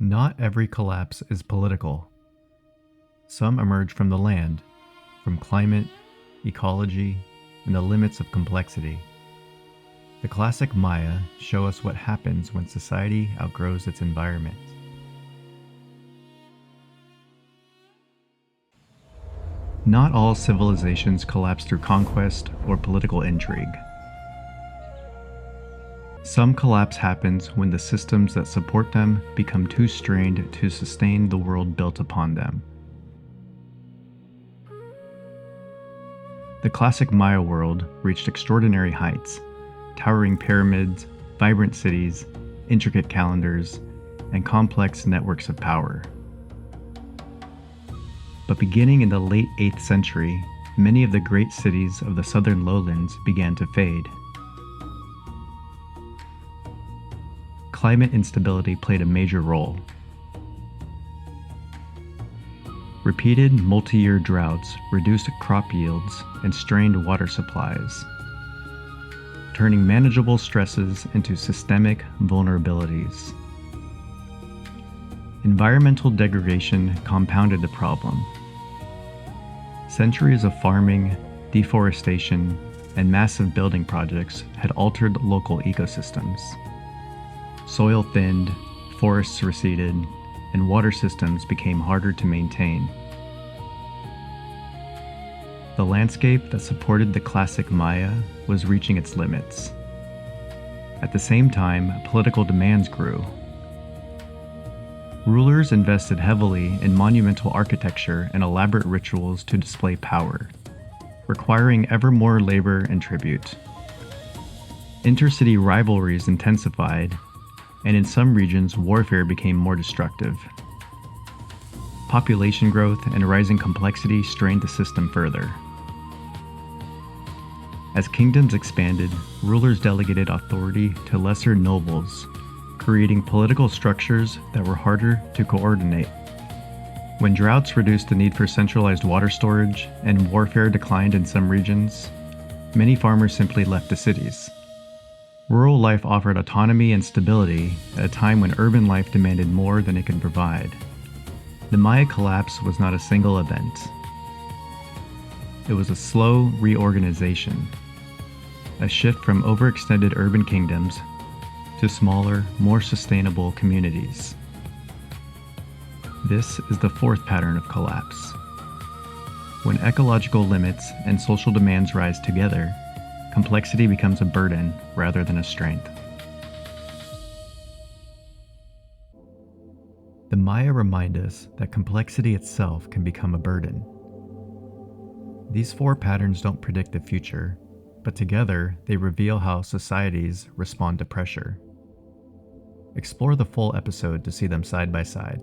Not every collapse is political. Some emerge from the land, from climate, ecology, and the limits of complexity. The classic Maya show us what happens when society outgrows its environment. Not all civilizations collapse through conquest or political intrigue. Some collapse happens when the systems that support them become too strained to sustain the world built upon them. The classic Maya world reached extraordinary heights, towering pyramids, vibrant cities, intricate calendars, and complex networks of power. But beginning in the late 8th century, many of the great cities of the southern lowlands began to fade. Climate instability played a major role. Repeated multi-year droughts reduced crop yields and strained water supplies, turning manageable stresses into systemic vulnerabilities. Environmental degradation compounded the problem. Centuries of farming, deforestation, and massive building projects had altered local ecosystems. Soil thinned, forests receded, and water systems became harder to maintain. The landscape that supported the classic Maya was reaching its limits. At the same time, political demands grew. Rulers invested heavily in monumental architecture and elaborate rituals to display power, requiring ever more labor and tribute. Intercity rivalries intensified, and in some regions, warfare became more destructive. Population growth and rising complexity strained the system further. As kingdoms expanded, rulers delegated authority to lesser nobles, creating political structures that were harder to coordinate. When droughts reduced the need for centralized water storage and warfare declined in some regions, many farmers simply left the cities. Rural life offered autonomy and stability at a time when urban life demanded more than it could provide. The Maya collapse was not a single event. It was a slow reorganization, a shift from overextended urban kingdoms to smaller, more sustainable communities. This is the fourth pattern of collapse. When ecological limits and social demands rise together, complexity becomes a burden rather than a strength. The Maya remind us that complexity itself can become a burden. These four patterns don't predict the future, but together they reveal how societies respond to pressure. Explore the full episode to see them side by side.